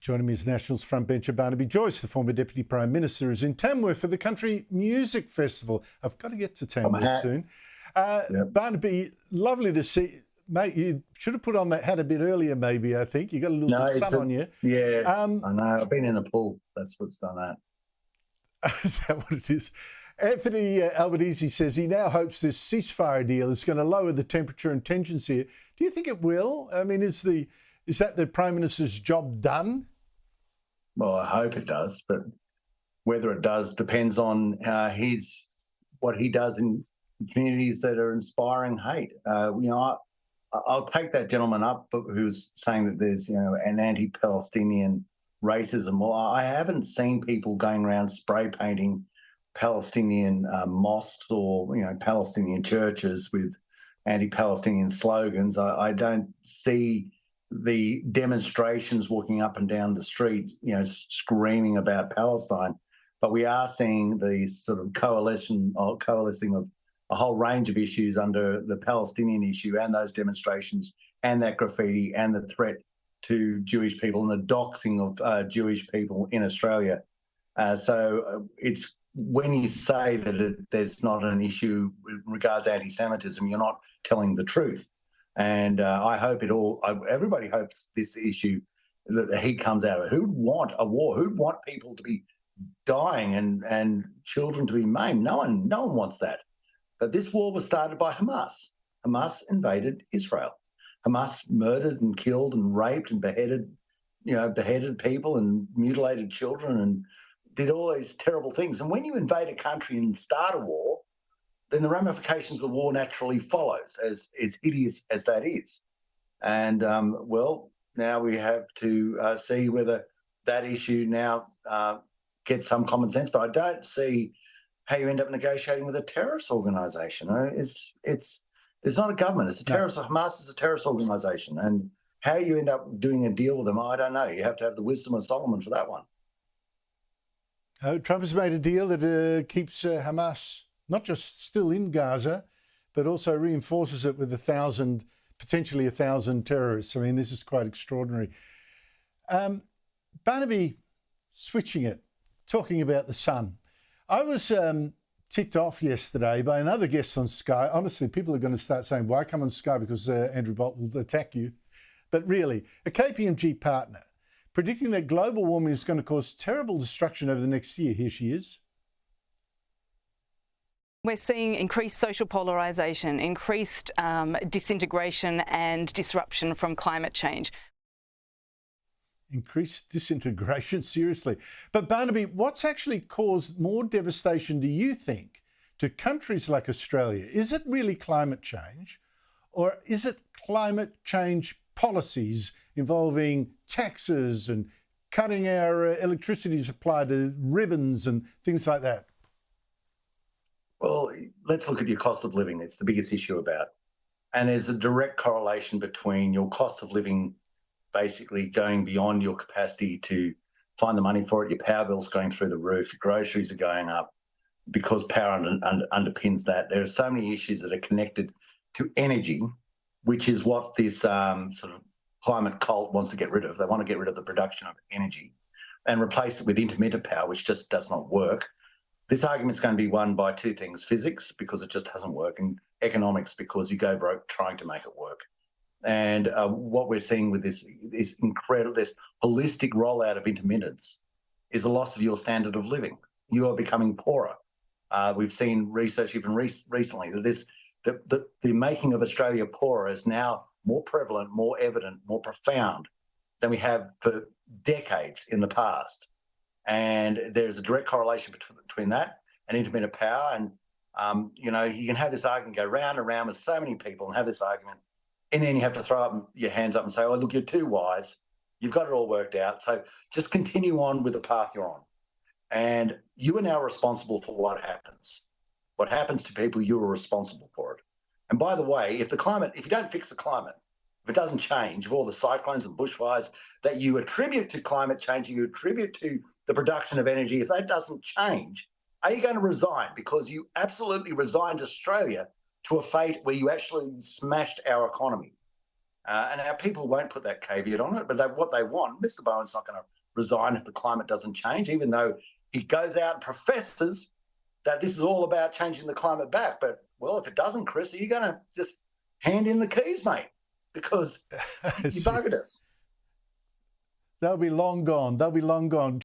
Joining me is Nationals frontbencher Barnaby Joyce, the former Deputy Prime Minister, is in Tamworth for the Country Music Festival. I've got to get to Tamworth soon. Yep. Barnaby, lovely to see. Mate, you should have put on that hat a bit earlier, maybe, I think. You got a little sun on you. Yeah, I know. I've been in a pool. That's what's done that. Is that what it is? Anthony Albanese says he now hopes this ceasefire deal is going to lower the temperature and tensions here. Do you think it will? I mean, is that the Prime Minister's job done? Well, I hope it does, but whether it does depends on what he does in communities that are inspiring hate. I'll take that gentleman up who's saying that there's an anti-Palestinian racism. Well, I haven't seen people going around spray painting Palestinian mosques or Palestinian churches with anti-Palestinian slogans. I don't see the demonstrations walking up and down the streets, screaming about Palestine. But we are seeing the sort of coalescing of a whole range of issues under the Palestinian issue and those demonstrations and that graffiti and the threat to Jewish people and the doxing of Jewish people in Australia. So it's when you say that there's not an issue with regards to anti-Semitism, you're not telling the truth. And I hope everybody hopes this issue, that the heat comes out of it. Who'd want a war? Who'd want people to be dying and children to be maimed? No one wants that. But this war was started by Hamas. Hamas invaded Israel. Hamas murdered and killed and raped and beheaded people and mutilated children and did all these terrible things. And when you invade a country and start a war, then the ramifications of the war naturally follows, as hideous as that is. And, now we have to see whether that issue now gets some common sense. But I don't see how you end up negotiating with a terrorist organisation. It's not a government. It's a terrorist. No. Hamas is a terrorist organisation. And how you end up doing a deal with them, I don't know. You have to have the wisdom of Solomon for that one. Trump has made a deal that keeps Hamas not just still in Gaza, but also reinforces it with potentially 1,000 terrorists. I mean, this is quite extraordinary. Barnaby, switching it, talking about the sun. I was ticked off yesterday by another guest on Sky. Honestly, people are going to start saying, why come on Sky? Because Andrew Bolt will attack you. But really, a KPMG partner predicting that global warming is going to cause terrible destruction over the next year. Here she is. We're seeing increased social polarisation, increased disintegration and disruption from climate change. Increased disintegration, seriously. But Barnaby, what's actually caused more devastation, do you think, to countries like Australia? Is it really climate change, or is it climate change policies involving taxes and cutting our electricity supply to ribbons and things like that? Well, let's look at your cost of living. It's the biggest issue about. And there's a direct correlation between your cost of living basically going beyond your capacity to find the money for it. Your power bill's going through the roof. Your groceries are going up because power underpins that. There are so many issues that are connected to energy, which is what this sort of climate cult wants to get rid of. They want to get rid of the production of energy and replace it with intermittent power, which just does not work. This argument's going to be won by two things: physics, because it just doesn't work, and economics, because you go broke trying to make it work. And what we're seeing with this holistic rollout of intermittence is a loss of your standard of living. You are becoming poorer. We've seen research even recently that the making of Australia poorer is now more prevalent, more evident, more profound than we have for decades in the past. And there's a direct correlation between that and intermittent power. And, you can have this argument go round and round with so many people and have this argument. And then you have to throw up your hands up and say, oh, look, you're too wise. You've got it all worked out. So just continue on with the path you're on. And you are now responsible for what happens. What happens to people, you are responsible for it. And by the way, if you don't fix the climate, if it doesn't change, of all the cyclones and bushfires that you attribute to climate change, you attribute to the production of energy, if that doesn't change, are you going to resign? Because you absolutely resigned Australia to a fate where you actually smashed our economy. And our people won't put that caveat on it, but what they want, Mr. Bowen's not going to resign if the climate doesn't change, even though he goes out and professes that this is all about changing the climate back. But, well, if it doesn't, Chris, are you going to just hand in the keys, mate? Because you buggered us. They'll be long gone. They'll be long gone.